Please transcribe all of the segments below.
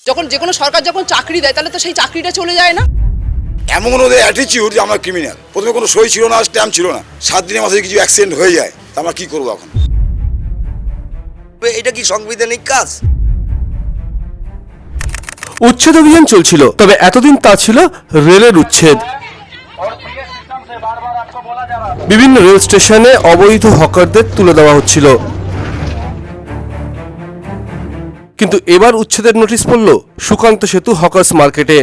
যখন যে কোনো সরকার যখন চাকরি দেয় তাহলে তো সেই চাকরিটা চলে যায় না। এমন ওদের অ্যাটিচিউড যে আমরা ক্রিমিনাল। প্রথমে কোনো সই ছিল না, স্ট্যাম্প ছিল না, 7 দিনের মাথায় কিছু অ্যাক্সিডেন্ট হয়ে যায়, তা আমরা কী করবো এখন? এটা কি সাংবিধানিক কাজ? উচ্ছেদ অভিযান চলছিল, তবে এতদিন তা ছিল রেলের উচ্ছেদ। বিভিন্ন রেল স্টেশনে অবৈধ হকারদের তুলে দেওয়া হচ্ছিল, কিন্তু এবার উচ্ছেদের নোটিশ পড়ল সুকান্ত সেতু হকার্স মার্কেটে।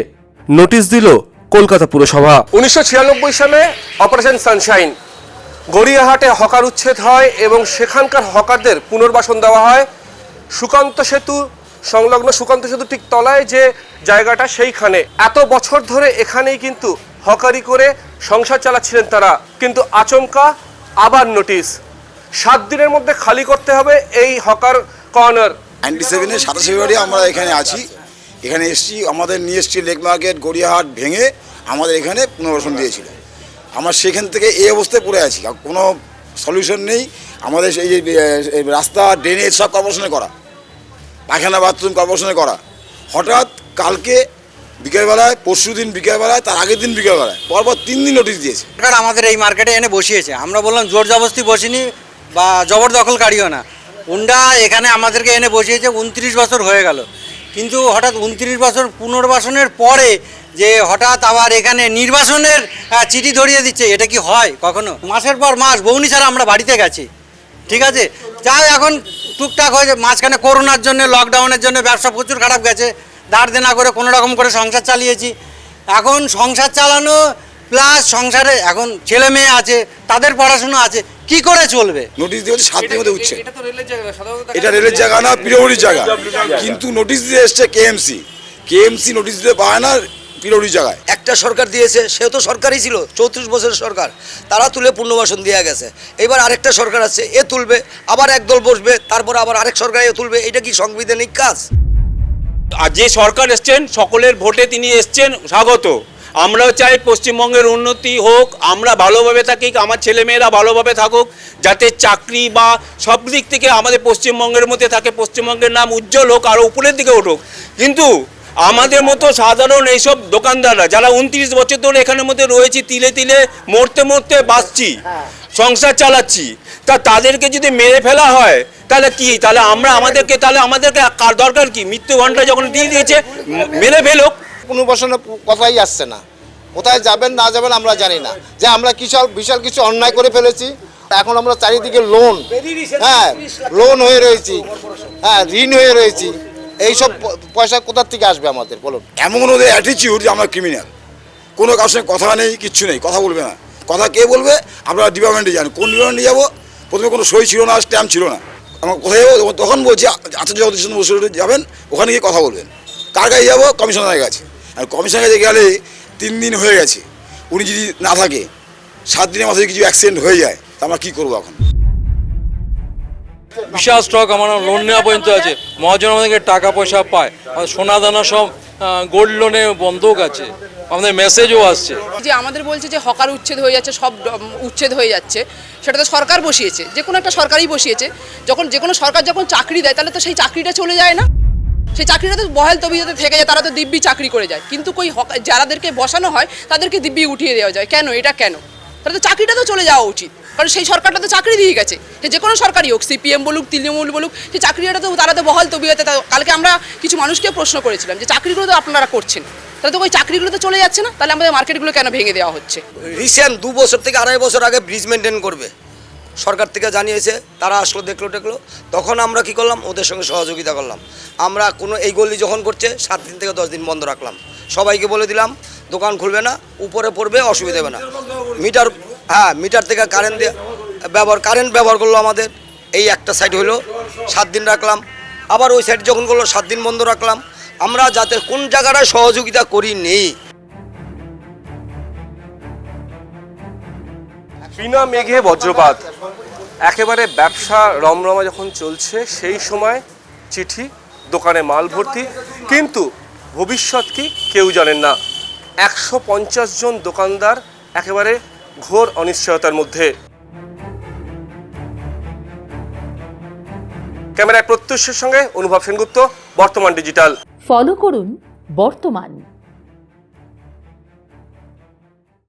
নোটিশ দিল কলকাতা পুরসভা। 1996 সালে অপারেশন সানশাইন গড়িয়াহাটে হকার উচ্ছেদ হয় এবং সেখানকার হকারদের পুনর্বাসন দেওয়া হয় সুকান্ত সেতু সংলগ্ন সুকান্ত সেতু ঠিক তলায় যে জায়গাটা, সেইখানে এত বছর ধরে এখানেই কিন্তু হকারি করে সংসার চালাচ্ছিলেন তারা। কিন্তু আচমকা আবার নোটিশ, 7 দিনের মধ্যে খালি করতে হবে এই হকার কর্নার। 97-এর 27 ফেব্রুয়ারি আমরা এখানে আছি, এখানে এসছি, আমাদের নিয়ে এসছি লেক মার্কেট গড়িয়াহাট ভেঙে আমাদের এখানে পুনর্বাসন দিয়েছিল। আমরা সেখান থেকে এই অবস্থায় পড়ে আছি, কোনো সলিউশন নেই। আমাদের এই যে রাস্তা ড্রেনেজ সব কর্পোরেশনে করা, পায়খানা বাথরুম কর্পোরেশনে করা, হঠাৎ কালকে বিকেলবেলায়, পরশু দিন বিকেলবেলায়, তার আগের দিন বিকেলবেলায় পরপর 3 দিন নোটিশ দিয়েছে। সরকার আমাদের এই মার্কেটে এনে বসিয়েছে, আমরা বললাম জোর জবরদস্তি বসিনি বা জবরদখলকারীও না, উন্ডা এখানে আমাদেরকে এনে বসিয়েছে। 29 বছর হয়ে গেল, কিন্তু হঠাৎ 29 বছর পুনর্বাসনের পরে যে হঠাৎ আবার এখানে নির্বাসনের চিঠি ধরিয়ে দিচ্ছে, এটা কি হয় কখনো? মাসের পর মাস বউনি ছাড়া আমরা বাড়িতে গেছি, ঠিক আছে, যা এখন টুকটাক হয়েছে। মাঝখানে করোনার জন্য, লকডাউনের জন্য ব্যবসা প্রচুর খারাপ গেছে, ধার দেনা করে কোনো রকম করে সংসার চালিয়েছি। এখন সংসার চালানো প্লাস সংসারে এখন ছেলে মেয়ে আছে, তাদের পড়াশোনা আছে, কি করে চলবে? নোটিশ দিয়ে 7 দিনের মধ্যে উঠছে। এটা রেলের জায়গা না, পিডব্লিউডির জায়গা, কিন্তু নোটিশ দিয়ে এসছে কেএমসি নোটিশ দিতে পারে না পিডব্লিউডির জায়গায়। একটা সরকার দিয়েছে, সেও তো সরকারই ছিল, 34 বছরের সরকার, তারা তুলে পুনর্বাসন দেওয়া গেছে। এবার আরেকটা সরকার আছে, এ তুলবে, আবার একদল বসবে, তারপর আবার আরেক সরকার এ তুলবে। এটা কি সাংবিধানিক কাজ? আর যে সরকার এসছেন সকলের ভোটে তিনি এসছেন, স্বাগত। আমরাও চাই পশ্চিমবঙ্গের উন্নতি হোক, আমরা ভালোভাবে থাকি, আমার ছেলেমেয়েরা ভালোভাবে থাকুক, যাতে চাকরি বা সব দিক থেকে আমাদের পশ্চিমবঙ্গের মধ্যে থাকে, পশ্চিমবঙ্গের নাম উজ্জ্বল হোক, আরও উপরের দিকে উঠুক। কিন্তু আমাদের মতো সাধারণ এইসব দোকানদাররা যারা 29 বছর ধরে এখানের মধ্যে রয়েছি, তিলে তিলে মরতে মরতে বাঁচছি, সংসার চালাচ্ছি, তাদেরকে যদি মেরে ফেলা হয় তাহলে কি? তাহলে আমাদেরকে কার দরকার কি? মৃত্যু ঘণ্টা যখন দিয়ে দিয়েছে, মেরে ফেলুক। পুনর্বাসনের কথাই আসছে না, কোথায় যাবেন না যাবেন আমরা জানি না, যে আমরা বিশাল কিছু অন্যায় করে ফেলেছি। এখন আমরা চারিদিকে লোন হয়ে রয়েছি, ঋণ হয়ে রয়েছি, এইসব পয়সা কোথার থেকে আসবে আমাদের বলুন? এমন ওদের অ্যাটিচিউড যে আমরা ক্রিমিনাল, কোনো কারোর সঙ্গে কথা নেই, কিচ্ছু নেই, কথা বলবে না। কথা কে বলবে? আপনারা ডিপার্টমেন্টে যান। কোন ডিপার্টমেন্টে যাবো? প্রথমে কোনো সই ছিল না, স্ট্যাম্প ছিল না, আমরা কোথায় যাবো? তখন বলছি আচার্য জগদীশ চন্দ্র বসু যাবেন, ওখানে গিয়ে কথা বলবেন। কার কাছে যাবো? কমিশনারের কাছে। আর কমিশনের কাছে গেলে 3 দিন হয়ে গেছে, উনি যদি না থাকে, 7 দিনের মাথায় কিছু অ্যাক্সিডেন্ট হয়ে যায়, তা আমরা কী করবো এখন? বিশাল স্টক আমার লোন নেওয়া পর্যন্ত আছে, মহাজন আমাদেরকে টাকা পয়সা পায়, সোনা দানা সব গোল্ড লোনে বন্ধক আছে, আমাদের মেসেজও আসছে যে আমাদের বলছে যে হকার উচ্ছেদ হয়ে যাচ্ছে, সব উচ্ছেদ হয়ে যাচ্ছে, সেটা তো সরকার বসিয়েছে, যে কোনো একটা সরকারই বসিয়েছে। যখন যে কোনো সরকার যখন চাকরি দেয় তাহলে তো সেই চাকরিটা চলে যায় না, সেই চাকরিটা তো বহাল তবিয়তে থেকে যায়, তারা তো দিব্যি চাকরি করে যায়। কিন্তু কই যারাদেরকে বসানো হয় তাদেরকে দিব্যি উঠিয়ে দেওয়া যায় কেন? এটা কেন? তাহলে তো চাকরিটা তো চলে যাওয়া উচিত, কারণ সেই সরকারটা তো চাকরি দিয়ে গেছে। যে কোনো সরকারই হোক, সিপিএম বলুক, তৃণমূল বলুক, সেই চাকরিটা তো তারা তো বহাল তবিয়তে। কালকে আমরা কিছু মানুষকে প্রশ্ন করেছিলাম যে চাকরিগুলো তো আপনারা করছেন, তাহলে তো ওই চাকরিগুলো তো চলে যাচ্ছে না, তাহলে আমাদের মার্কেটগুলো কেন ভেঙে দেওয়া হচ্ছে? রিসেন্ট 2 বছর থেকে 2.5 বছর আগে ব্রিজ মেনটেন করবে সরকার থেকে জানিয়েছে, তারা আসলো, দেখলো, তখন আমরা কি করলাম? ওদের সঙ্গে সহযোগিতা করলাম। আমরা কোনো এই গলি যখন করছে 7 দিন থেকে 10 দিন বন্ধ রাখলাম, সবাইকে বলে দিলাম দোকান খুলবে না, উপরে পড়বে, অসুবিধা হবে না। মিটার থেকে কারেন্ট ব্যবহার করলো আমাদের, এই একটা সাইড হলো 7 দিন রাখলাম, আবার ওই সাইড যখন করলো 7 দিন বন্ধ রাখলাম। আমরা যাতে কোন জায়গাটায় সহযোগিতা করি নেই। বিনা মেঘে বজ্রপাত, একেবারে ব্যবসা রমরমা যখন চলছে, সেই সময় চিঠি, দোকানে মাল ভর্তি, কিন্তু ভবিষ্যৎ কি কেউ জানেন না। 150 জন দোকানদার একেবারে ঘোর অনিশ্চয়তার মধ্যে। ক্যামেরায় প্রত্যুষের সঙ্গে অনুভব সেনগুপ্ত, বর্তমান ডিজিটাল। ফলো করুন বর্তমান।